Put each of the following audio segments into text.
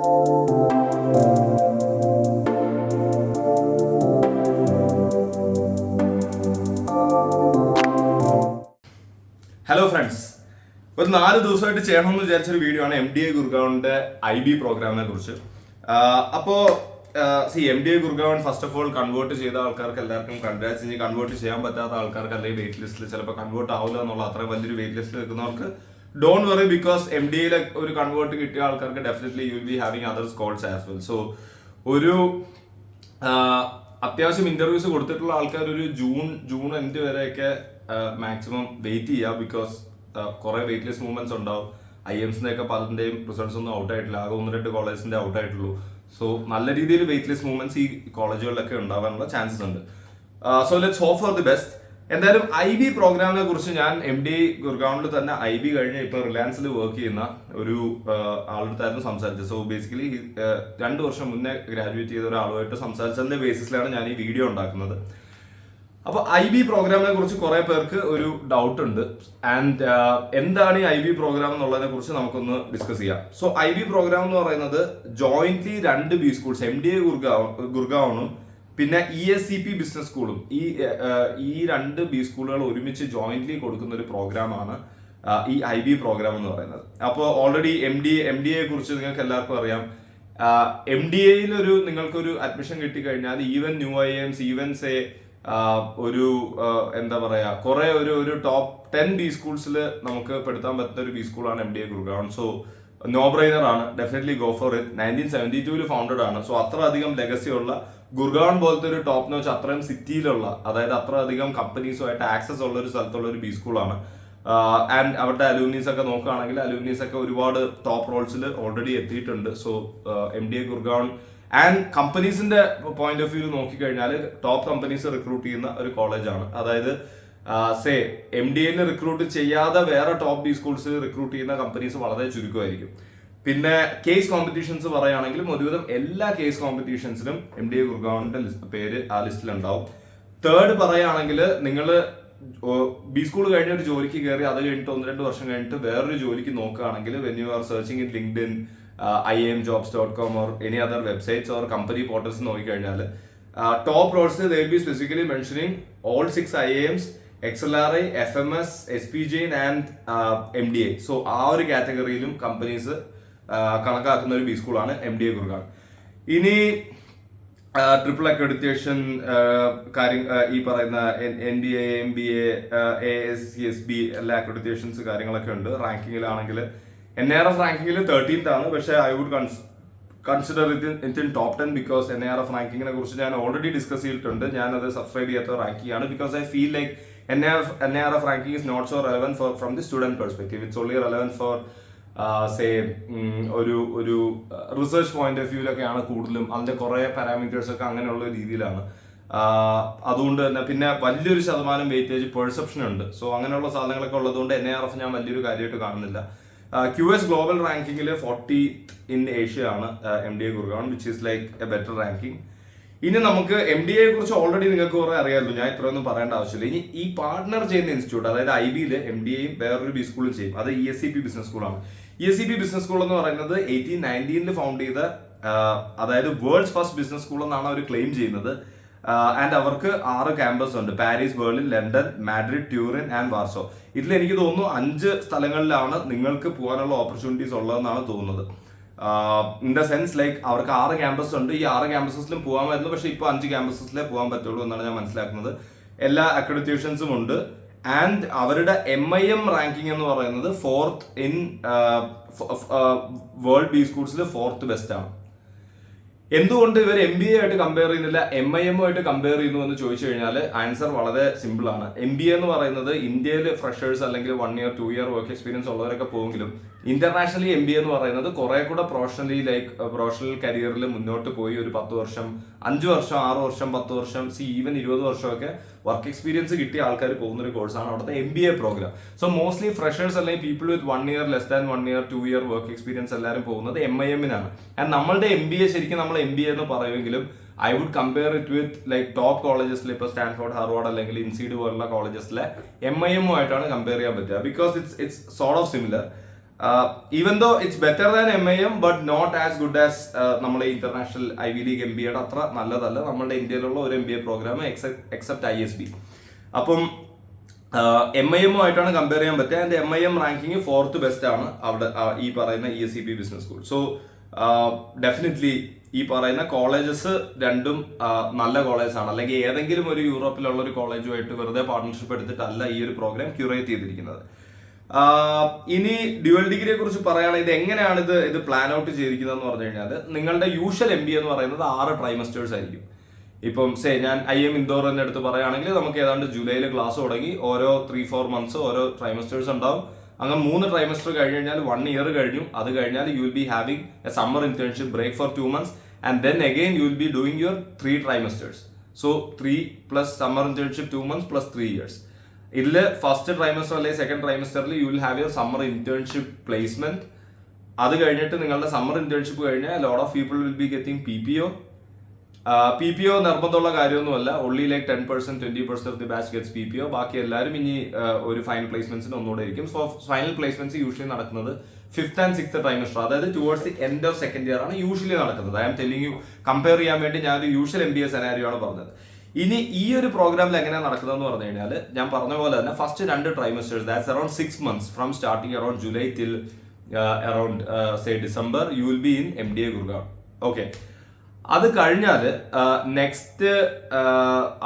Hello friends, ഒരു 4 ദിവസമായിട്ട് ചെയ്യണമെന്ന് വിചാരിച്ചൊരു വീഡിയോ ആണ് MDA ഗുർഗാവിന്റെ IB പ്രോഗ്രാമിനെ കുറിച്ച്. അപ്പോൾ MDA Gurgaon first of all convert ചെയ്ത ആൾക്കാർക്ക് എല്ലാവർക്കും കൺഗ്രാറ്റ്സ്. ഇനി കൺവേർട്ട് ചെയ്യാൻ പറ്റാത്ത ആൾക്കാർക്ക് അല്ലെങ്കിൽ വെയിറ്റ് ലിസ്റ്റിൽ ചിലപ്പോൾ കൺവേർട്ട് ആവില്ല എന്നുള്ള അത്രയും വലിയൊരു വെയിറ്റ് ലിസ്റ്റിൽ നിൽക്കുന്നവർക്ക് ഡോണ്ട് വറി, ബിക്കോസ് MDAയിലെ ഒരു കൺവേർട്ട് കിട്ടിയ ആൾക്കാർക്ക് definitely you will be having other Scholes as well. So ഒരു അത്യാവശ്യം ഇന്റർവ്യൂസ് കൊടുത്തിട്ടുള്ള ആൾക്കാർ ഒരു ജൂൺ എൻഡ് വരെയൊക്കെ മാക്സിമം വെയിറ്റ് ചെയ്യുക, ബിക്കോസ് കുറെ വെയിറ്റ് ലിസ്റ്റ് മൂവ്മെന്റ്സ് ഉണ്ടാവും. IIMSന്റെ ഒക്കെ പലതിന്റെയും റിസൾട്ട്സ് ഒന്നും ഔട്ട് ആയിട്ടില്ല, ആകെ 1-2 കോളേജിന്റെ ഔട്ട് ആയിട്ടുള്ളൂ. സോ നല്ല രീതിയിൽ വെയിറ്റ് ലിസ്റ്റ് മൂവ്മെന്റ്സ് ഈ കോളേജുകളിലൊക്കെ ഉണ്ടാവാനുള്ള ചാൻസസ് ഉണ്ട്. So let's hope for the best. എന്തായാലും IB പ്രോഗ്രാമിനെ കുറിച്ച് ഞാൻ MDA ഗുർഗാവിൽ തന്നെ IB കഴിഞ്ഞ് ഇപ്പൊ റിലയൻസിൽ വർക്ക് ചെയ്യുന്ന ഒരു ആളുടെടുത്തായിരുന്നു സംസാരിച്ചത്. സോ ബേസിക്കലി 2 വർഷം മുന്നേ ഗ്രാജുവേറ്റ് ചെയ്ത ഒരാളുമായിട്ട് സംസാരിച്ചതിന്റെ ബേസിസിലാണ് ഞാൻ ഈ വീഡിയോ ഉണ്ടാക്കുന്നത്. അപ്പൊ IB പ്രോഗ്രാമിനെ കുറിച്ച് കുറെ പേർക്ക് ഒരു ഡൗട്ട് ഉണ്ട്. ആൻഡ് എന്താണ് ഈ IB പ്രോഗ്രാം എന്നുള്ളതിനെ കുറിച്ച് നമുക്കൊന്ന് ഡിസ്കസ് ചെയ്യാം. സോ IB പ്രോഗ്രാം എന്ന് പറയുന്നത് ജോയിന്റ്ലി 2 ബി സ്കൂൾസ്, MDA ഗുർഗാവനും പിന്നെ ESCP ബിസിനസ് സ്കൂളും, ഈ 2 ബി സ്കൂളുകൾ ഒരുമിച്ച് ജോയിന്റ്ലി കൊടുക്കുന്ന ഒരു പ്രോഗ്രാമാണ് ഈ IB പ്രോഗ്രാം എന്ന് പറയുന്നത്. അപ്പോൾ ഓൾറെഡി MDA കുറിച്ച് നിങ്ങൾക്ക് എല്ലാവർക്കും അറിയാം. MDAയിൽ നിങ്ങൾക്കൊരു അഡ്മിഷൻ കിട്ടിക്കഴിഞ്ഞാൽ even new IIMs, even say ഒരു എന്താ പറയാ കുറെ ഒരു ടോപ്പ് 10 ബി സ്കൂൾസിൽ നമുക്ക് പെടുത്താൻ പറ്റുന്ന ഒരു ബി സ്കൂളാണ് MDA ഗുർഗാവൻ. സോ നോ ബ്രെയിനർ ആണ്, definitely go for it. 1972 founded ആണ്. സോ അത്ര അധികം ലെഗസി ഉള്ള ഗുർഗാവൻ പോലത്തെ ഒരു ടോപ്പ് നോച്ച് അത്രയും സിറ്റിയിലുള്ള, അതായത് അത്ര അധികം കമ്പനീസുമായിട്ട് ആക്സസ് ഉള്ള ഒരു സ്ഥലത്തുള്ള ഒരു ബി സ്കൂളാണ്. ആൻഡ് അവരുടെ അലൂമിനീസ് ഒക്കെ നോക്കുകയാണെങ്കിൽ അലൂമിനീസ് ഒക്കെ ഒരുപാട് ടോപ്പ് റോൾസിൽ ഓൾറെഡി എത്തിയിട്ടുണ്ട്. സോ MDA ഗുർഗാവൻ ആൻഡ് കമ്പനീസിന്റെ പോയിന്റ് ഓഫ് വ്യൂ നോക്കിക്കഴിഞ്ഞാൽ ടോപ്പ് കമ്പനീസ് റിക്രൂട്ട് ചെയ്യുന്ന ഒരു കോളേജാണ്. അതായത് MDAയിൽ റിക്രൂട്ട് ചെയ്യാതെ വേറെ ടോപ്പ് ബി സ്കൂൾസ് റിക്രൂട്ട് ചെയ്യുന്ന കമ്പനീസ് വളരെ ചുരുക്കമായിരിക്കും. പിന്നെ കേസ് കോമ്പറ്റീഷൻസ് പറയുകയാണെങ്കിലും ഒരുവിധം എല്ലാ കേസ് കോമ്പറ്റീഷൻസിലും MDA ഗുർഗാവന്റെ പേര് ആ ലിസ്റ്റിൽ ഉണ്ടാവും. തേർഡ് പറയുകയാണെങ്കിൽ നിങ്ങൾ ബി സ്കൂൾ കഴിഞ്ഞ ഒരു ജോലിക്ക് കയറി അത് കഴിഞ്ഞിട്ട് 1-2 വർഷം കഴിഞ്ഞിട്ട് വേറൊരു ജോലിക്ക് നോക്കുകയാണെങ്കിൽ when you are searching in LinkedIn, IIMjobs.com or any other websites or company portals നോക്കിക്കഴിഞ്ഞാൽ top roles they will be specifically mentioning all 6 IIMs, XLRI, FMS, SP Jain and MDA. So ആ ഒരു കാറ്റഗറിയിലും കമ്പനീസ് കണക്കാക്കുന്ന ഒരു B സ്കൂളാണ് MDA ഗുർഗാവൻ. ഇനി triple accreditation ഈ പറയുന്ന NBA, MBA, ASCSB എല്ലാ അക്രഡിറ്റേഷൻസ് കാര്യങ്ങളൊക്കെ ഉണ്ട്. റാങ്കിങ്ങിലാണെങ്കിൽ NIRF റാങ്കിങ്ങിൽ 13th ആണ്. പക്ഷേ I would consider it in top 10 because NIRF റാങ്കിങ്ങിനെ കുറിച്ച് ഞാൻ ഓൾറെഡി ഡിസ്കസ് ചെയ്തിട്ടുണ്ട്. ഞാനത് സബ്സ്ക്രൈബ് ചെയ്യാത്ത റാങ്കിങ് ആണ്. Because I feel like NIRF ranking is not so relevant from the student perspective. It's only relevant for ഒരു റിസർച്ച് പോയിന്റ് ഓഫ് വ്യൂലൊക്കെയാണ് കൂടുതലും. അതിന്റെ കുറെ പാരാമീറ്റേഴ്സ് ഒക്കെ അങ്ങനെയുള്ള രീതിയിലാണ്. അതുകൊണ്ട് തന്നെ പിന്നെ വലിയൊരു ശതമാനം വെയിറ്റേജ് പെർസെപ്ഷൻ ഉണ്ട്. സോ അങ്ങനെയുള്ള സാധനങ്ങളൊക്കെ ഉള്ളതുകൊണ്ട് NIRF ഞാൻ വലിയൊരു കാര്യമായിട്ട് കാണുന്നില്ല. QS ഗ്ലോബൽ റാങ്കിങ്ങിൽ 40th ഇൻ ഏഷ്യ ആണ് MDA Gurgaon, which is like a better ranking. ഇനി നമുക്ക് MDAയെ കുറിച്ച് ഓൾറെഡി നിങ്ങൾക്ക് കുറെ അറിയാമല്ലോ, ഞാൻ ഇത്രയൊന്നും പറയേണ്ട ആവശ്യമില്ല. ഇനി ഈ പാർട്ണർ ചെയ്യുന്ന ഇൻസ്റ്റിറ്റ്യൂട്ട്, അതായത് IBയിൽ MDAയും വേറൊരു ബി സ്കൂളും ചെയ്യും. അത് ESCP ബിസിനസ് സ്കൂളാണ്. ESCP ബിസിനസ് സ്കൂൾ എന്ന് പറയുന്നത് 1819 ഫൗണ്ട് ചെയ്ത, അതായത് വേൾഡ്സ് ഫസ്റ്റ് ബിസിനസ് സ്കൂൾ എന്നാണ് അവർ ക്ലെയിം ചെയ്യുന്നത്. ആൻഡ് അവർക്ക് 6 ക്യാമ്പസ് ഉണ്ട്: Paris, Berlin, London, Madrid, Turin and Warsaw. ഇതിൽ എനിക്ക് തോന്നുന്നു 5 സ്ഥലങ്ങളിലാണ് നിങ്ങൾക്ക് പോകാനുള്ള ഓപ്പർച്യൂണിറ്റീസ് ഉള്ളതെന്നാണ് തോന്നുന്നത്. ഇൻ ദ സെൻസ് ലൈക്ക് അവർക്ക് 6 ക്യാമ്പസ് ഉണ്ട്. ഈ 6 ക്യാമ്പസിലും പോകാമായിരുന്നു, പക്ഷെ ഇപ്പോൾ 5 ക്യാമ്പസിലേ പോകാൻ പറ്റുള്ളൂ എന്നാണ് ഞാൻ മനസ്സിലാക്കുന്നത്. എല്ലാ അക്രഡിറ്റേഷൻസും ഉണ്ട്. ആൻഡ് അവരുടെ MIM റാങ്കിങ് എന്ന് പറയുന്നത് 4th ഇൻ വേൾഡ് ബി സ്കൂൾസിൽ 4th ബെസ്റ്റ് ആണ്. എന്തുകൊണ്ട് ഇവർ MBA ആയിട്ട് കമ്പയർ ചെയ്യുന്നില്ല, MIM ആയിട്ട് കമ്പയർ ചെയ്യുന്നു എന്ന് ചോദിച്ചു കഴിഞ്ഞാൽ ആൻസർ വളരെ സിമ്പിൾ ആണ്. MBA എന്ന് പറയുന്നത് ഇന്ത്യയിൽ ഫ്രഷേഴ്സ് അല്ലെങ്കിൽ 1 year 2 year വർക്ക് എക്സ്പീരിയൻസ് ഉള്ളവരൊക്കെ പോയെങ്കിലും ഇന്റർനാഷണലി MBA എന്ന് പറയുന്നത് കുറെ കൂടെ പ്രൊഫഷണൽ കരിയറിൽ മുന്നോട്ട് പോയി ഒരു 10 വർഷം, 5 വർഷം, 6 വർഷം, 10 വർഷം, ഈവൻ 20 വർഷമൊക്കെ വർക്ക് എക്സ്പീരിയൻസ് കിട്ടിയ ആൾക്കാർ പോകുന്ന ഒരു കോഴ്സാണ് അവിടുത്തെ MBA പ്രോഗ്രാം. സോ മോസ്റ്റ്ലി ഫ്രഷേഴ്സ് അല്ലെങ്കിൽ people with 1 year, less than 1 year, 2 year work experience എല്ലാവരും പോകുന്നത് MIM-നാണ്. ആൻഡ് നമ്മളുടെ MBA ശരിക്കും നമ്മൾ MBA എന്ന് പറയുമെങ്കിലും I would compare it with like top കോളേജസിൽ, ഇപ്പോൾ സ്റ്റാൻഫോർഡ്, ഹാർവാർഡ് അല്ലെങ്കിൽ ഇൻസീഡ് പോലുള്ള കോളേജസിലെ MIM-ആയിട്ടാണ് കമ്പയർ ചെയ്യാൻ പറ്റുക. Because it's sort of similar. Even though it's better than MIM but not as good as നമ്മളെ ഇന്റർനാഷണൽ ഐവി ലീഗ് MBA അത്ര നല്ലതല്ല നമ്മുടെ ഇന്ത്യയിലുള്ള ഒരു MBA പ്രോഗ്രാം എക്സെപ്റ്റ് ISB. അപ്പം MIM ആയിട്ടാണ് കമ്പയർ ചെയ്യാൻ പറ്റുക. And MIM ranking 4th best ആണ് അവിടെ ഈ പറയുന്ന ESCP business school. So definitely ഈ പറയുന്ന കോളേജസ് രണ്ടും നല്ല കോളേജസ് ആണ്. അല്ലെങ്കിൽ ഏതെങ്കിലും ഒരു യൂറോപ്പിലുള്ള ഒരു കോളേജുമായിട്ട് വെറുതെ പാർട്ണർഷിപ്പ് എടുത്തിട്ടല്ല ഈ ഒരു പ്രോഗ്രാം ക്യൂറേറ്റ് ചെയ്തിരിക്കുന്നത്. ഇനി ഡ്യുവൽ ഡിഗ്രിയെ കുറിച്ച് പറയുകയാണെങ്കിൽ ഇത് എങ്ങനെയാണ് ഇത് പ്ലാൻ ഔട്ട് ചെയ്തിരിക്കുന്നത് പറഞ്ഞു കഴിഞ്ഞാൽ നിങ്ങളുടെ യൂഷ്വൽ MBA എന്ന് പറയുന്നത് 6 ട്രൈമസ്റ്റേഴ്സ് ആയിരിക്കും. ഇപ്പം ഞാൻ IIM ഇൻഡോർ തന്നെ എടുത്ത് പറയുകയാണെങ്കിൽ നമുക്ക് ഏതാണ്ട് ജൂലൈയിൽ ക്ലാസ് തുടങ്ങി ഓരോ 3-4 മന്ത്സ് ഓരോ ട്രൈമസ്റ്റേഴ്സ് ഉണ്ടാവും. അങ്ങനെ 3 ട്രൈമസ്റ്റർ കഴിഞ്ഞ് കഴിഞ്ഞാൽ 1 ഇയർ കഴിഞ്ഞു. അത് കഴിഞ്ഞാൽ you will be having a summer internship break for 2 months and then again you will be doing your 3 ട്രൈമസ്റ്റേഴ്സ്. സോ 3 plus summer internship 2 months plus 3 years. ഇതിൽ ഫസ്റ്റ് ട്രൈമസ്റ്റർ അല്ലെങ്കിൽ സെക്കൻഡ് ട്രൈമസ്റ്ററിൽ you will have your summer internship placement. അത് കഴിഞ്ഞിട്ട് നിങ്ങളുടെ summer internship കഴിഞ്ഞാൽ lot of people will be getting PPO. PPO നിർബന്ധമുള്ള കാര്യമൊന്നുമല്ല. Only like 10% 20% of the batch gets PPO. ബാക്കി എല്ലാവരും ഇനി ഒരു ഫൈനൽ പ്ലേസ്മെന്റ്സിന് ഒന്നുകൂടെ ഇരിക്കും. സോ ഫൈനൽ പ്ലേസ്മെന്റ്സ് യൂഷ്വലി നടക്കുന്നത് 5th and 6th ട്രൈമസ്റ്റർ, അതായത് towards the end of second year ആണ് യൂഷ്വലി നടക്കുന്നത്. I am telling you, compare ചെയ്യാൻ വേണ്ടി ഞാൻ ഒരു യൂഷ്വൽ MBA സെനാരിയോ ആണ് പറഞ്ഞത്. ഇനി ഈ ഒരു പ്രോഗ്രാമിൽ എങ്ങനെയാണ് നടക്കുന്നതെന്ന് പറഞ്ഞു കഴിഞ്ഞാൽ ഞാൻ പറഞ്ഞ പോലെ തന്നെ first 2 trimesters that's around 6 months from starting around July till around December you will be in MDA Gurgaon. Okay, അത് കഴിഞ്ഞാൽ നെക്സ്റ്റ്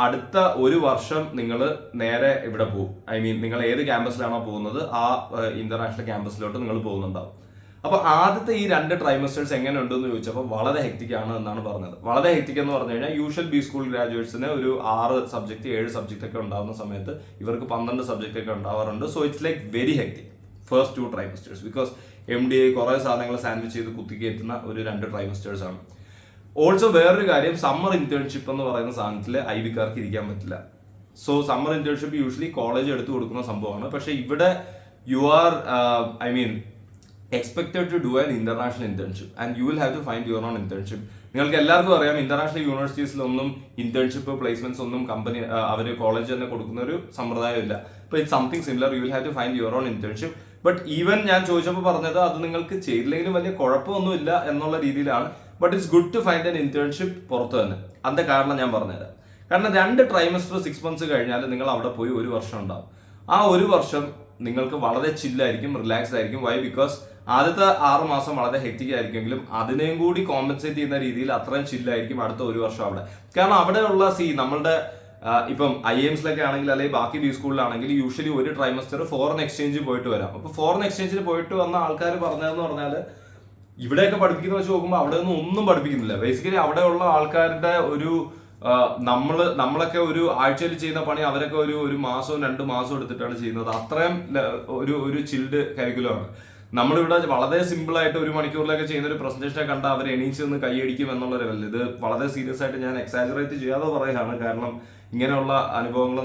അടുത്ത ഒരു വർഷം നിങ്ങൾ നേരെ ഇവിടെ പോകും. നിങ്ങൾ ഏത് ക്യാമ്പസിലാണോ പോകുന്നത് ആ ഇന്റർനാഷണൽ ക്യാമ്പസിലോട്ട് നിങ്ങൾ പോകുന്നുണ്ടാവും. അപ്പൊ ആദ്യത്തെ ഈ 2 ട്രൈമസ്റ്റേഴ്സ് എങ്ങനെ ഉണ്ടെന്ന് ചോദിച്ചപ്പോൾ വളരെ ഹെക്റ്റിക് ആണ് എന്നാണ് പറഞ്ഞത്. വളരെ ഹെക്റ്റിക് എന്ന് പറഞ്ഞു കഴിഞ്ഞാൽ യൂഷ്വൽ ബി സ്കൂൾ ഗ്രാജുവേറ്റ്സിന് ഒരു 6 സബ്ജക്ട് 7 സബ്ജക്ട് ഒക്കെ ഉണ്ടാകുന്ന സമയത്ത് ഇവർക്ക് 12 സബ്ജക്ട് ഒക്കെ ഉണ്ടാവാറുണ്ട്. So it's like very hectic first 2 trimesters because MDA കുറെ സാധനങ്ങൾ സാൻഡ്വിച്ച് ചെയ്ത് കുത്തിക്കയറ്റുന്ന ഒരു 2 ട്രൈമസ്റ്റേഴ്സ് ആണ്. ഓൾസോ വേറൊരു കാര്യം, സമ്മർ ഇന്റേൺഷിപ്പ് എന്ന് പറയുന്ന സാധനത്തിൽ IB-കാർക്ക് ഇരിക്കാൻ പറ്റില്ല. So summer internship usually college എടുത്തു കൊടുക്കുന്ന സംഭവമാണ്. പക്ഷെ ഇവിടെ you are expected to do an international internship and you will have to find your own internship. നിങ്ങൾക്ക് എല്ലാവർക്കും അറിയാം ഇന്റർനാഷണൽ യൂണിവേഴ്സിറ്റീസിലൊന്നും ഇന്റേൺഷിപ്പ് പ്ലേസ്മെന്റ്സ് ഒന്നും കമ്പനി അവർ കോളേജ് തന്നെ കൊടുക്കുന്ന ഒരു സമ്പ്രദായമില്ല. അപ്പോൾ it something similar, you will have to find your own internship. But even ഞാൻ ചോദിച്ചപ്പോൾ പറഞ്ഞത് അത് നിങ്ങൾക്ക് ചെയ്തില്ലെങ്കിലും വലിയ കുഴപ്പമൊന്നുമില്ല എന്നുള്ള രീതിയിലാണ്. But it's good to find an internship പുറത്ത് തന്നെ. അതിന്റെ കാരണം ഞാൻ പറഞ്ഞുതരാം. കാരണം 2 ട്രൈമസ്റ്റർ 6 months കഴിഞ്ഞാൽ നിങ്ങൾ അവിടെ പോയി 1 വർഷം ഉണ്ടാവും. ആ 1 വർഷം നിങ്ങൾക്ക് വളരെ ചില്ലായിരിക്കും, റിലാക്സ്ഡ് ആയിരിക്കും. വൈ? ബിക്കോസ് ആദ്യത്തെ 6 മാസം വളരെ ഹെക്റ്റിക് ആയിരിക്കുമെങ്കിലും അതിനെയും കൂടി കോമ്പൻസേറ്റ് ചെയ്യുന്ന രീതിയിൽ അത്രയും ചില്ലായിരിക്കും അടുത്ത 1 വർഷം അവിടെ. കാരണം അവിടെയുള്ള നമ്മളുടെ ഇപ്പം IIMസിലൊക്കെ ആണെങ്കിൽ അല്ലെങ്കിൽ ബാക്കി ബി സ്കൂളിലാണെങ്കിൽ യൂഷ്വലി 1 ട്രൈമസ്റ്റർ ഫോറിൻ എക്സ്ചേഞ്ച് പോയിട്ട് വരാം. അപ്പൊ ഫോറിൻ എക്സ്ചേഞ്ചിൽ പോയിട്ട് വന്ന ആൾക്കാർ പറഞ്ഞതെന്ന് പറഞ്ഞാൽ ഇവിടെയൊക്കെ പഠിപ്പിക്കുന്ന വെച്ച് നോക്കുമ്പോൾ അവിടെ ഒന്നും പഠിപ്പിക്കുന്നില്ല. ബേസിക്കലി അവിടെയുള്ള ആൾക്കാരുടെ ഒരു നമ്മളൊക്കെ ഒരു ആഴ്ചയിൽ ചെയ്യുന്ന പണി അവരൊക്കെ ഒരു മാസവും 2 മാസവും എടുത്തിട്ടാണ് ചെയ്യുന്നത്. അത്രയും ഒരു ചിൽഡ് കരിക്കുലമാണ്. നമ്മളിവിടെ വളരെ സിമ്പിൾ ആയിട്ട് 1 മണിക്കൂറിലൊക്കെ ചെയ്യുന്ന ഒരു പ്രസന്റേഷനെ കണ്ട അവർ എണീച്ച് നിന്ന് കൈയടിക്കും എന്നുള്ള ലെവലിൽ. ഇത് വളരെ സീരിയസ് ആയിട്ട് ഞാൻ എക്സാജറേറ്റ് ചെയ്യാതെ പറയുകയാണ്, കാരണം ഇങ്ങനെയുള്ള അനുഭവങ്ങൾ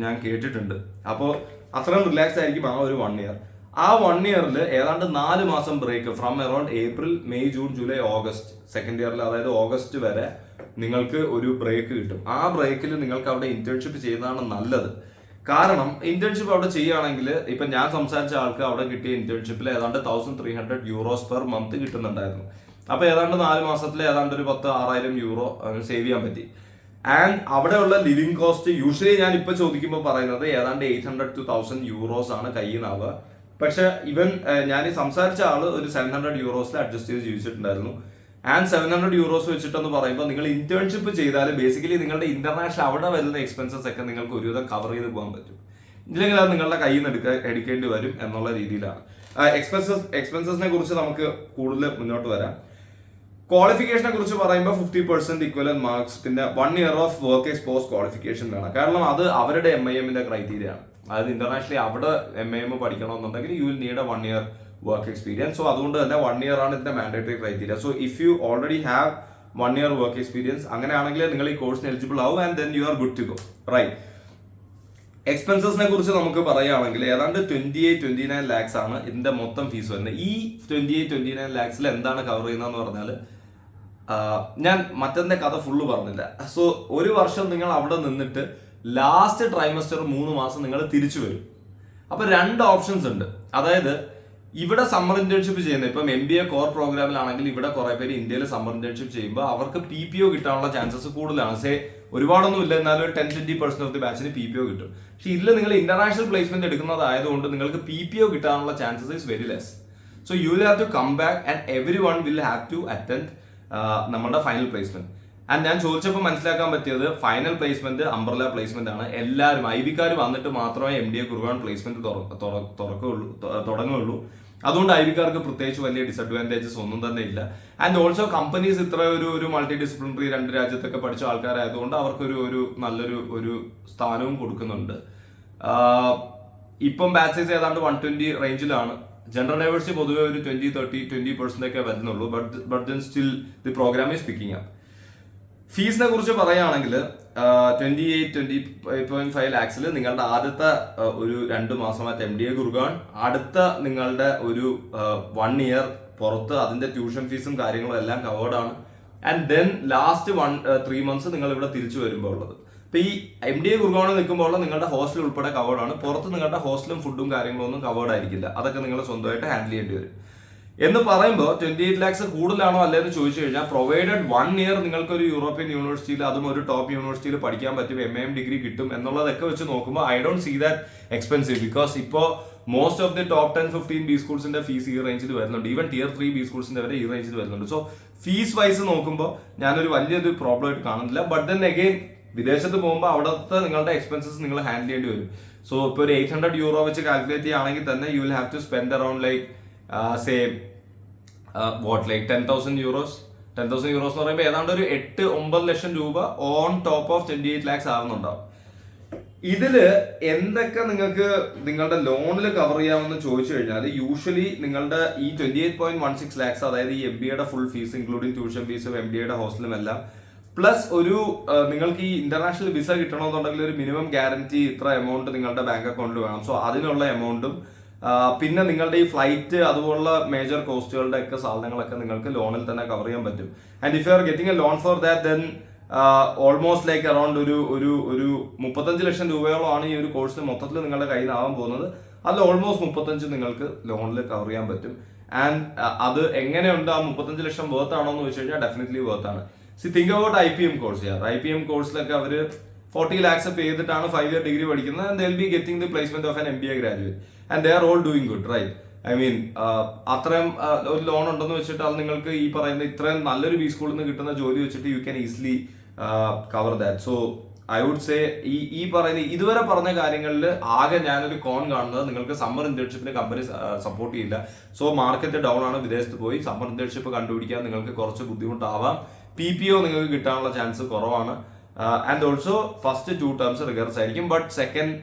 ഞാൻ കേട്ടിട്ടുണ്ട്. അപ്പോൾ അത്രയും റിലാക്സ് ആയിരിക്കും ആ ഒരു 1 year. ആ 1 yearൽ ഏതാണ്ട് 4 മാസം break from around April May June July August second ഇയറിൽ, അതായത് ഓഗസ്റ്റ് വരെ നിങ്ങൾക്ക് ഒരു ബ്രേക്ക് കിട്ടും. ആ ബ്രേക്കിൽ നിങ്ങൾക്ക് അവിടെ ഇന്റേൺഷിപ്പ് ചെയ്യുന്നതാണ് നല്ലത്. കാരണം ഇന്റേൺഷിപ്പ് അവിടെ ചെയ്യുകയാണെങ്കിൽ ഇപ്പൊ ഞാൻ സംസാരിച്ച ആൾക്ക് അവിടെ കിട്ടിയ ഇന്റേൺഷിപ്പിൽ ഏതാണ്ട് 1300 euros പെർ മന്ത് കിട്ടുന്നുണ്ടായിരുന്നു. അപ്പൊ ഏതാണ്ട് 4 മാസത്തിൽ ഏതാണ്ട് ഒരു 10,000-6,000 euro സേവ് ചെയ്യാൻ പറ്റി. ആൻഡ് അവിടെയുള്ള ലിവിംഗ് കോസ്റ്റ് യൂഷ്വലി ഞാൻ ഇപ്പൊ ചോദിക്കുമ്പോൾ പറയുന്നത് ഏതാണ്ട് 800 to 1000 euros ആണ് കയ്യിൽ നിന്നാവുക. പക്ഷെ ഇവൻ ഞാൻ ഈ സംസാരിച്ച ആള് ഒരു 700 euros അഡ്ജസ്റ്റ് ചെയ്ത് ജീവിച്ചിട്ടുണ്ടായിരുന്നു. ആൻഡ് 700 euros വെച്ചിട്ടെന്ന് പറയുമ്പോൾ നിങ്ങൾ ഇന്റേൺഷിപ്പ് ചെയ്താൽ ബേസിക്കലി നിങ്ങളുടെ ഇന്റർനാഷണൽ അവിടെ വരുന്ന എക്സ്പെൻസസ് ഒക്കെ നിങ്ങൾക്ക് ഒരുവിധം കവർ ചെയ്ത് പോകാൻ പറ്റും. ഇല്ലെങ്കിൽ അത് നിങ്ങളുടെ കയ്യിൽ നിന്ന് എടുക്കേണ്ടി വരും എന്നുള്ള രീതിയിലാണ്. എക്സ്പെൻസസിനെ കുറിച്ച് നമുക്ക് കൂടുതൽ മുന്നോട്ട് വരാം. ക്വാളിഫിക്കേഷനെ കുറിച്ച് പറയുമ്പോൾ 50% ഇക്വലന്റ് മാർക്സ്, പിന്നെ 1 year of work expose qualification വേണം. കാരണം അത് അവരുടെ MIMന്റെ ക്രൈറ്റീരിയ ആണ്. അതായത് ഇന്റർനാഷണലി അവിടെ MIM പഠിക്കണമെന്നുണ്ടെങ്കിൽ you will need a 1 year work experience. So അതുകൊണ്ട് തന്നെ 1 year ആണ് ഇതിന്റെ mandatory criteria. So if you already have 1 year work experience അങ്ങനെയാണെങ്കിൽ നിങ്ങൾ ഈ കോഴ്സിന് എലിജിബിൾ ആവും and then you are good to go, right. എക്സ്പെൻസസിനെ കുറിച്ച് നമുക്ക് പറയുകയാണെങ്കിൽ ഏതാണ്ട് 28-29 lakhs ആണ് ഇതിന്റെ മൊത്തം ഫീസ് വരുന്നത്. ഈ 28-29 lakhsൽ എന്താണ് കവർ ചെയ്യുന്നതെന്ന് പറഞ്ഞാൽ ഞാൻ മറ്റേ കഥ ഫുള്ള് പറഞ്ഞില്ല. സോ 1 വർഷം നിങ്ങൾ അവിടെ നിന്നിട്ട് ലാസ്റ്റ് ട്രൈമസ്റ്റർ 3 മാസം നിങ്ങൾ തിരിച്ചു വരും. അപ്പൊ 2 ഓപ്ഷൻസ് ഉണ്ട്. അതായത് ഇവിടെ സമ്മർ ഇന്റേൺഷിപ്പ് ചെയ്യുന്നത് ഇപ്പം MBA കോർ പ്രോഗ്രാമിലാണെങ്കിൽ ഇവിടെ കുറെ പേര് ഇന്ത്യയിൽ സമ്മർ ഇന്റേൺഷിപ്പ് ചെയ്യുമ്പോൾ അവർക്ക് PPO കിട്ടാനുള്ള ചാൻസസ് കൂടുതലാണ്. ഒരുപാടൊന്നും ഇല്ല, എന്നാലും ഒരു 10-20% ഓഫ് ദി ബാച്ചിന് PPO കിട്ടും. പക്ഷെ ഇതിൽ നിങ്ങൾ ഇന്റർനാഷണൽ പ്ലേസ്മെന്റ് എടുക്കുന്നതായതുകൊണ്ട് നിങ്ങൾക്ക് PPO കിട്ടാനുള്ള chances is very less. So you will have to come back and every one will have to attend നമ്മുടെ ഫൈനൽ പ്ലേസ്മെന്റ്. ആൻഡ് ഞാൻ ചോദിച്ചപ്പോൾ മനസ്സിലാക്കാൻ പറ്റിയത് ഫൈനൽ പ്ലേസ്മെന്റ് അംബ്രല പ്ലേസ്മെന്റ് ആണ്. എല്ലാവരും IB-ക്കാർ വന്നിട്ട് മാത്രമേ MDA ഗുരുവാൻ പ്ലേസ്മെന്റ് തുടങ്ങുകയുള്ളൂ. അതുകൊണ്ട് IB-ക്കാർക്ക് പ്രത്യേകിച്ച് വലിയ ഡിസഡ്വാൻറ്റേജസ് ഒന്നും തന്നെ ഇല്ല. ആൻഡ് ഓൾസോ കമ്പനീസ് ഇത്ര ഒരു മൾട്ടി ഡിസിപ്ലിനറി 2 രാജ്യത്തൊക്കെ പഠിച്ച ആൾക്കാരായതുകൊണ്ട് അവർക്കൊരു നല്ലൊരു സ്ഥാനവും കൊടുക്കുന്നുണ്ട്. ഇപ്പം ബാച്ച് സൈസ് ഏതാണ്ട് 120 റേഞ്ചിലാണ്. ജനറൽ ഡൈവേഴ്സിറ്റി പൊതുവെ ഒരു 20-30-20% ഒക്കെ വരുന്നുള്ളൂ. But then still the program is picking up. ഫീസിനെ കുറിച്ച് പറയുകയാണെങ്കിൽ 28.5 lakhs നിങ്ങളുടെ ആദ്യത്തെ ഒരു 2 മാസമായിട്ട് MDA ഗുർഗാൺ, അടുത്ത നിങ്ങളുടെ ഒരു 1 year പുറത്ത് അതിന്റെ ട്യൂഷൻ ഫീസും കാര്യങ്ങളും എല്ലാം കവേർഡ് ആണ്. ആൻഡ് ദെൻ ലാസ്റ്റ് 3 months നിങ്ങൾ ഇവിടെ തിരിച്ചു വരുമ്പോൾ ഉള്ളത്. ഇപ്പൊ ഈ MDA ഗുർഗാണിൽ നിൽക്കുമ്പോൾ നിങ്ങളുടെ ഹോസ്റ്റൽ ഉൾപ്പെടെ കവേർഡ് ആണ്. പുറത്ത് നിങ്ങളുടെ ഹോസ്റ്റലും ഫുഡും കാര്യങ്ങളും ഒന്നും കവേർഡ് ആയിരിക്കില്ല. അതൊക്കെ നിങ്ങൾ സ്വന്തമായിട്ട് ഹാൻഡിൽ ചെയ്യേണ്ടി വരും. എന്ന് പറയുമ്പോൾ 28 lakhs കൂടുതലാണോ അല്ലെന്ന് ചോദിച്ചു കഴിഞ്ഞാൽ, പ്രൊവൈഡഡ് 1 year നിങ്ങൾക്ക് ഒരു യൂറോപ്യൻ യൂണിവേഴ്സിറ്റിയിൽ, അതും ഒരു ടോപ്പ് യൂണിവേഴ്സിറ്റിയിൽ പഠിക്കാൻ പറ്റും, MAM ഡിഗ്രി കിട്ടും എന്നുള്ളതൊക്കെ വെച്ച് നോക്കുമ്പോൾ I don't see that expensive. Because ഇപ്പോൾ most of the top 10-15 B സ്കൂൾസിന്റെ ഫീസ് ഈ റേഞ്ചിൽ വരുന്നുണ്ട്. ഈവൻ Tier 3 B സ്കൂൾസിന്റെ വരെ ഈ റേഞ്ചിൽ വരുന്നുണ്ട്. സോ ഫീസ് വൈസ് നോക്കുമ്പോൾ ഞാനൊരു വലിയൊരു പ്രോബ്ലം ആയിട്ട് കാണുന്നില്ല. ബട്ട് ദെൻ അഗെയിൻ വിദേശത്ത് പോകുമ്പോൾ അവിടുത്തെ നിങ്ങളുടെ എക്സ്പെൻസസ് നിങ്ങൾ ഹാൻഡിൽ ചെയ്യേണ്ടി വരും. സോ ഇപ്പോൾ ഒരു 800 euro വെച്ച് കാൽക്കുലേറ്റ് ചെയ്യുകയാണെങ്കിൽ തന്നെ you will have to spend around like like 10,000 euros. 10,000 euros എന്ന് പറയുമ്പോൾ ഏതാണ്ട് ഒരു 8-9 ലക്ഷം രൂപ ഓൺ ടോപ്പ് ഓഫ് 28 lakhs ആവുന്നുണ്ടാവും. ഇതില് എന്തൊക്കെ നിങ്ങൾക്ക് നിങ്ങളുടെ ലോണിൽ കവർ ചെയ്യാമെന്ന് ചോദിച്ചു കഴിഞ്ഞാൽ, യൂഷ്വലി നിങ്ങളുടെ ഈ 28.16 lakhs, അതായത് ഈ MBA full fees including tuition ഫീസും MBA ഹോസ്റ്റലും എല്ലാം പ്ലസ് ഒരു നിങ്ങൾക്ക് ഈ ഇന്റർനാഷണൽ വിസ കിട്ടണമെന്നുണ്ടെങ്കിൽ ഒരു മിനിമം ഗ്യാരണ്ടി ഇത്ര എമൗണ്ട് നിങ്ങളുടെ ബാങ്ക് അക്കൗണ്ടിൽ വേണം. സോ അതിനുള്ള എമൗണ്ടും പിന്നെ നിങ്ങളുടെ ഈ ഫ്ലൈറ്റ് അതുപോലുള്ള മേജർ കോസ്റ്റുകളുടെ ഒക്കെ സാധനങ്ങളൊക്കെ നിങ്ങൾക്ക് ലോണിൽ തന്നെ കവർ ചെയ്യാൻ പറ്റും. And if you are getting A loan for that, then almost like around ഒരു 35 ലക്ഷം രൂപയോളമാണ് ഈ ഒരു കോഴ്സിന് മൊത്തത്തിൽ നിങ്ങളുടെ കയ്യിൽ നിന്നാവാൻ പോകുന്നത്. അതിൽ ഓൾമോസ്റ്റ് 35 നിങ്ങൾക്ക് ലോണിൽ കവർ ചെയ്യാൻ പറ്റും. ആൻഡ് അത് എങ്ങനെയുണ്ട്, ആ 35 ലക്ഷം വർത്ത് ആണോ എന്ന് വെച്ച് കഴിഞ്ഞാൽ ഡെഫിനറ്റ്ലി വർത്ത് ആണ്. Think about IPM course. IPM കോഴ്സിലൊക്കെ അവർ 40 lakhs പേ ചെയ്തിട്ടാണ് 5 year ഡിഗ്രി പഠിക്കുന്നത്. And they will be getting the placement of an MBA graduate and they are all doing good, right? I mean അത്രയും ഒരു loan ഉണ്ടെന്ന് വെച്ചിട്ട് അത് നിങ്ങൾക്ക് ഈ പറയുന്ന ഇത്രയും നല്ലൊരു B സ്കൂളിൽ നിന്ന് കിട്ടുന്ന ജോലി വെച്ചിട്ട് you can easily cover that. So I would say ഈ പറയുന്ന ഇതുവരെ പറഞ്ഞ കാര്യങ്ങളിൽ ആകെ ഞാനൊരു കോൺ കാണുന്നത്, നിങ്ങൾക്ക് സമ്മർ ഇന്റേൺഷിപ്പിന് കമ്പനി സപ്പോർട്ട് ചെയ്യില്ല. സോ മാർക്കറ്റ് ഡൗൺ ആണ്, വിദേശത്ത് പോയി സമ്മർ ഇന്റേൺഷിപ്പ് കണ്ടുപിടിക്കാൻ നിങ്ങൾക്ക് കുറച്ച് ബുദ്ധിമുട്ടാവാം. PPO നിങ്ങൾക്ക് കിട്ടാനുള്ള ചാൻസ് കുറവാണ്. And also first 2 terms rigours ആയിരിക്കും. ബട്ട് സെക്കൻഡ്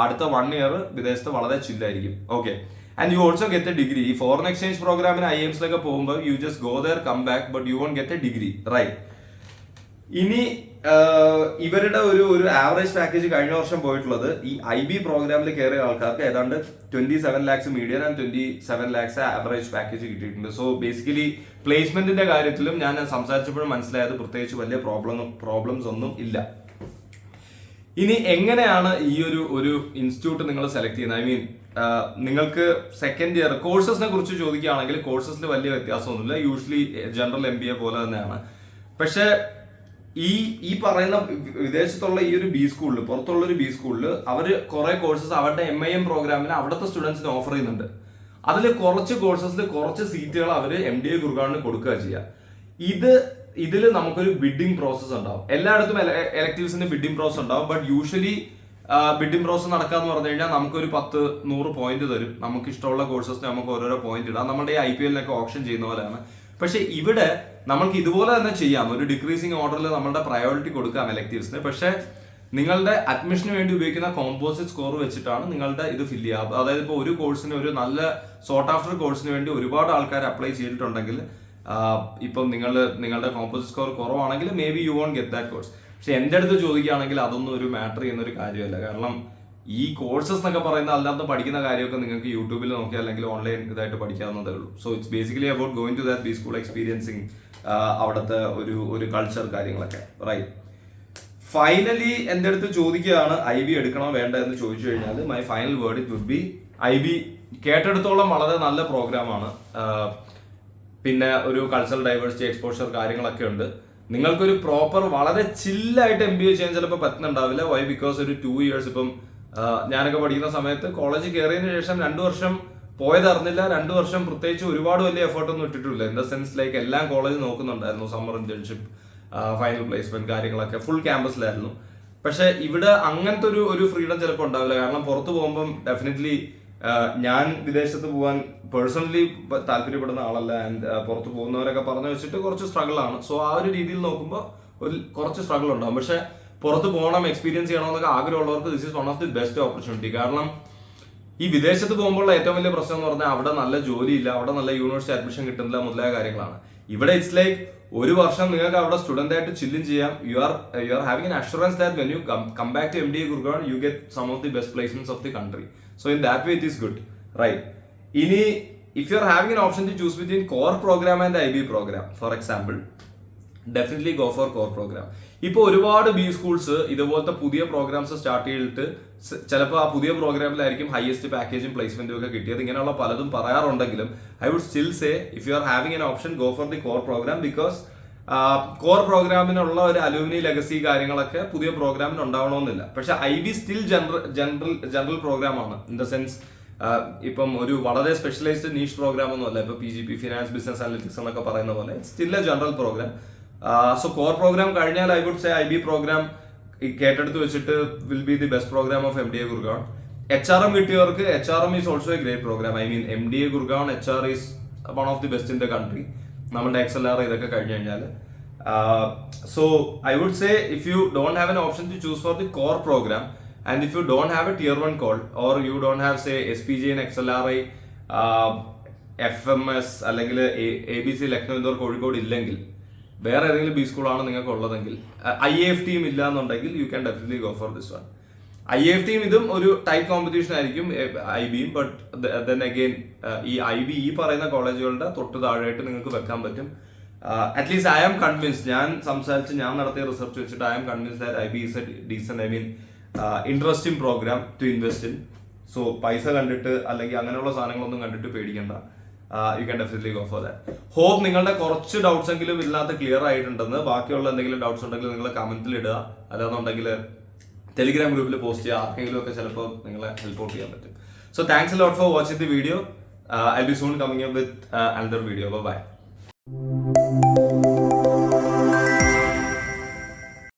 അടുത്ത 1 year വിദേശത്ത് വളരെ ചില്ലായിരിക്കും. Okay, and you also get a degree. ഈ ഫോറിൻ എക്സ്ചേഞ്ച് പ്രോഗ്രാമിന് IIMസിലൊക്കെ പോകുമ്പോൾ you just go there, come back, but you won't get a degree, right? ഇനി ഇവരുടെ ഒരു ആവറേജ് പാക്കേജ് കഴിഞ്ഞ വർഷം പോയിട്ടുള്ളത് ഈ IB പ്രോഗ്രാമിൽ കയറിയ ആൾക്കാർക്ക് ഏതാണ്ട് 27 lakhs median and 27 lakhs average package കിട്ടിയിട്ടുണ്ട്. സോ ബേസിക്കലി പ്ലേസ്മെന്റിന്റെ കാര്യത്തിലും ഞാൻ സംസാരിച്ചപ്പോഴും മനസ്സിലായത് പ്രത്യേകിച്ച് വലിയ പ്രോബ്ലംസ് ഒന്നും ഇല്ല. ഇനി എങ്ങനെയാണ് ഈ ഒരു ഇൻസ്റ്റിറ്റ്യൂട്ട് നിങ്ങൾ സെലക്ട് ചെയ്യുന്നത്? ഐ മീൻ നിങ്ങൾക്ക് സെക്കൻഡ് ഇയർ കോഴ്സസിനെ കുറിച്ച് ചോദിക്കുകയാണെങ്കിൽ കോഴ്സസിൽ വലിയ വ്യത്യാസമൊന്നുമില്ല. യൂഷ്വലി ജനറൽ MBA പോലെ തന്നെയാണ്. പക്ഷേ ഈ പറയുന്ന വിദേശത്തുള്ള ഈ ഒരു B സ്കൂളിൽ, പുറത്തുള്ള ഒരു B സ്കൂളിൽ അവർ കുറെ കോഴ്സസ് അവരുടെ MIM പ്രോഗ്രാമിന് അവിടുത്തെ സ്റ്റുഡൻസിന് ഓഫർ ചെയ്യുന്നുണ്ട്. അതിൽ കുറച്ച് കോഴ്സസിൽ കുറച്ച് സീറ്റുകൾ അവർ MDA ഗുർഗാണിന് കൊടുക്കുക ചെയ്യുക. ഇതിൽ നമുക്കൊരു ബിഡിംഗ് പ്രോസസ് ഉണ്ടാവും. എല്ലായിടത്തും എലക്ടീവ്സിന്റെ ബിഡിംഗ് പ്രോസസ് ഉണ്ടാവും. ബട്ട് യൂഷ്വലി ബിഡിംഗ് പ്രോസസ് നടക്കാന്ന് പറഞ്ഞു കഴിഞ്ഞാൽ നമുക്കൊരു 10-100 പോയിന്റ് തരും. നമുക്ക് ഇഷ്ടമുള്ള കോഴ്സസിന് നമുക്ക് ഓരോരോ പോയിന്റ് ഇടാം. നമ്മുടെ ഈ IPLനൊക്കെ ഓപ്ഷൻ ചെയ്യുന്ന പോലെയാണ്. പക്ഷെ ഇവിടെ നമ്മൾക്ക് ഇതുപോലെ തന്നെ ചെയ്യാം. ഒരു ഡിക്രീസിങ് ഓർഡറിൽ നമ്മളുടെ പ്രയോറിറ്റി കൊടുക്കാം എലക്ടീവ്സിന്. പക്ഷെ നിങ്ങളുടെ അഡ്മിഷന് വേണ്ടി ഉപയോഗിക്കുന്ന കോമ്പോസിറ്റ് സ്കോർ വെച്ചിട്ടാണ് നിങ്ങളുടെ ഇത് ഫില്ല് ചെയ്യുക. അതായത് ഇപ്പോൾ ഒരു കോഴ്സിന്, ഒരു നല്ല സോർട്ട് ആഫ്റ്റർ കോഴ്സിന് വേണ്ടി ഒരുപാട് ആൾക്കാർ അപ്ലൈ ചെയ്തിട്ടുണ്ടെങ്കിൽ ഇപ്പം നിങ്ങളുടെ കോമ്പോസിറ്റ് സ്കോർ കുറവാണെങ്കിൽ maybe you won't get that course. പക്ഷെ എൻ്റെ അടുത്ത് ചോദിക്കുകയാണെങ്കിൽ അതൊന്നും ഒരു മാറ്റർ ചെയ്യുന്ന ഒരു കാര്യമല്ല. കാരണം ഈ കോഴ്സസ് എന്നൊക്കെ പറയുന്ന അല്ലാത്ത പഠിക്കുന്ന കാര്യമൊക്കെ നിങ്ങൾക്ക് യൂട്യൂബിൽ നോക്കിയാൽ അല്ലെങ്കിൽ ഓൺലൈൻ ഇതായിട്ട് പഠിക്കാവുന്നതേ ഉള്ളൂ. So it's basically about going to that B school, experiencing അവിടുത്തെ ഒരു കൾച്ചർ കാര്യങ്ങളൊക്കെ, റൈറ്റ്? ഫൈനലി എൻ്റെ അടുത്ത് ചോദിക്കുകയാണ് IB എടുക്കണോ വേണ്ട എന്ന് ചോദിച്ചു കഴിഞ്ഞാൽ my final word it would be IB കേട്ടെടുത്തോളം വളരെ നല്ല പ്രോഗ്രാമാണ്. പിന്നെ ഒരു കൾച്ചറൽ ഡൈവേഴ്സിറ്റി എക്സ്പോഷർ കാര്യങ്ങളൊക്കെ ഉണ്ട്. നിങ്ങൾക്കൊരു പ്രോപ്പർ വളരെ ചില്ലായിട്ട് MBA ചെയ്യാൻ ചിലപ്പോൾ പറ്റുന്നുണ്ടാവില്ല. വൈ? ബിക്കോസ് ഒരു 2 years ഇപ്പം ഞാനൊക്കെ പഠിക്കുന്ന സമയത്ത് കോളേജ് കയറിയതിന് ശേഷം 2 വർഷം പോയതറിഞ്ഞില്ല. 2 വർഷം പ്രത്യേകിച്ച് ഒരുപാട് വലിയ എഫേർട്ടൊന്നും ഇട്ടിട്ടില്ല. ഇൻ ദ സെൻസ് ലൈക്ക് എല്ലാം കോളേജ് നോക്കുന്നുണ്ടായിരുന്നു. സമ്മർ ഇന്റേൺഷിപ്പ്, ഫൈനൽ പ്ലേസ്മെന്റ് കാര്യങ്ങളൊക്കെ ഫുൾ ക്യാമ്പസിലായിരുന്നു. പക്ഷെ ഇവിടെ അങ്ങനത്തെ ഒരു ഫ്രീഡം ചിലപ്പോൾ ഉണ്ടാവില്ല. കാരണം പുറത്ത് പോകുമ്പം ഡെഫിനറ്റ്ലി ഞാൻ വിദേശത്ത് പോകാൻ പേഴ്സണലി താല്പര്യപ്പെടുന്ന ആളല്ല. ആൻഡ് പുറത്ത് പോകുന്നവരൊക്കെ പറഞ്ഞു വെച്ചിട്ട് കുറച്ച് സ്ട്രഗിൾ ആണ്. സോ ആ ഒരു രീതിയിൽ നോക്കുമ്പോൾ കുറച്ച് സ്ട്രഗിൾ ഉണ്ടാവും. പക്ഷെ പുറത്ത് പോകണം, എക്സ്പീരിയൻസ് ചെയ്യണമെന്നൊക്കെ ആഗ്രഹമുള്ളവർക്ക് this is one of the best opportunity. കാരണം ഈ വിദേശത്ത് പോകുമ്പോഴുള്ള ഏറ്റവും വലിയ പ്രശ്നം എന്ന് പറഞ്ഞാൽ അവിടെ നല്ല ജോലിയില്ല, അവിടെ നല്ല യൂണിവേഴ്സിറ്റി അഡ്മിഷൻ കിട്ടുന്നില്ല, മുതലായ കാര്യങ്ങളാണ്. ഇവിടെ ഇറ്റ്സ് ലൈക്ക് ഒരു വർഷം നിങ്ങൾക്ക് അവിടെ സ്റ്റുഡന്റ് ആയിട്ട് ചില്ലും ചെയ്യാം. U are having an assurance that when you come back to MDA Gurgaon you get some of the best placements of the country. So in that way it is good, right? Ini if you are having an option to choose between core program and IB program, for example, definitely go for core program. ഇപ്പോൾ ഒരുപാട് B schools ഇതുപോലത്തെ പുതിയ programmes start ചെയ്തിട്ട് ചിലപ്പോൾ ആ പുതിയ പ്രോഗ്രാമിലായിരിക്കും highest പാക്കേജും പ്ലേസ്മെന്റും ഒക്കെ കിട്ടിയത്. ഇങ്ങനെയുള്ള പലതും പറയാറുണ്ടെങ്കിലും I would still say if you are having an option go for the core program. Because core പ്രോഗ്രാമിനുള്ള ഒരു അലൂമിനി ലെഗസി കാര്യങ്ങളൊക്കെ പുതിയ പ്രോഗ്രാമിന് ഉണ്ടാവണമെന്നില്ല. പക്ഷെ IB സ്റ്റിൽ ജനറൽ പ്രോഗ്രാം ആണ്. ഇൻ ദ സെൻസ് ഇപ്പം ഒരു വളരെ സ്പെഷ്യലൈസ്ഡ് നീഷ് പ്രോഗ്രാം ഒന്നും അല്ല. ഇപ്പൊ PGP, ഫിനാൻസ്, ബിസിനസ് അനലിറ്റിക്സ് എന്നൊക്കെ പറയുന്ന പോലെ still a general program. So core program കഴിഞ്ഞാൽ I would say IB program കേട്ടെടുത്ത് വെച്ചിട്ട് will be the best program of MDA Gurgaon. HRM കിട്ടിയവർക്ക് HRM is also a great program. I mean MDA Gurgaon HR is one of the best in the country. നമ്മുടെ XLR ഇതൊക്കെ കഴിഞ്ഞു കഴിഞ്ഞാൽ. So I would say if you don't have an option to choose for the core program and if you don't have a tier 1 call or you don't have say SPJ and XLRI, FMS അല്ലെങ്കിൽ ABC Lucknow indoor Kozhikode ഇല്ലെങ്കിൽ വേറെ ഏതെങ്കിലും B സ്കൂളാണ് നിങ്ങൾക്ക് ഉള്ളതെങ്കിൽ IAFT ഇല്ല എന്നുണ്ടെങ്കിൽ U can definitely go for this one. IAFT ഇതും ഒരു ടൈറ്റ് കോമ്പറ്റീഷൻ ആയിരിക്കും IBയും. ബട്ട് ദെൻ അഗെയിൻ ഈ IB ഈ പറയുന്ന കോളേജുകളുടെ തൊട്ട് താഴെയായിട്ട് നിങ്ങൾക്ക് വെക്കാൻ പറ്റും. അറ്റ്ലീസ്റ്റ് ഐ ആം കൺവിൻസ്ഡ്, ഞാൻ നടത്തിയ റിസർച്ച് വെച്ചിട്ട് I am convinced that IB is a decent, I mean interesting program to invest in. So പൈസ കണ്ടിട്ട് അല്ലെങ്കിൽ അങ്ങനെയുള്ള സാധനങ്ങളൊന്നും കണ്ടിട്ട് പേടിക്കണ്ട. You can definitely go for that. Hope നിങ്ങളുടെ കുറച്ച് ഡൗട്ട്സ് എങ്കിലും ഇതിനകത്ത് ക്ലിയർ ആയിട്ടുണ്ടെന്ന്. ബാക്കിയുള്ള എന്തെങ്കിലും ഡൗട്ട്സ് ഉണ്ടെങ്കിൽ നിങ്ങൾ കമന്റിൽ ഇടുക, അല്ലാന്നുണ്ടെങ്കിൽ ടെലിഗ്രാം ഗ്രൂപ്പിൽ പോസ്റ്റ് ചെയ്യുക. ആർക്കെങ്കിലും ഒക്കെ ചിലപ്പോൾ നിങ്ങളെ ഹെൽപ്പ് ഔട്ട് ചെയ്യാൻ പറ്റും. So thanks a lot for watching the video. I be soon coming up with another video. By.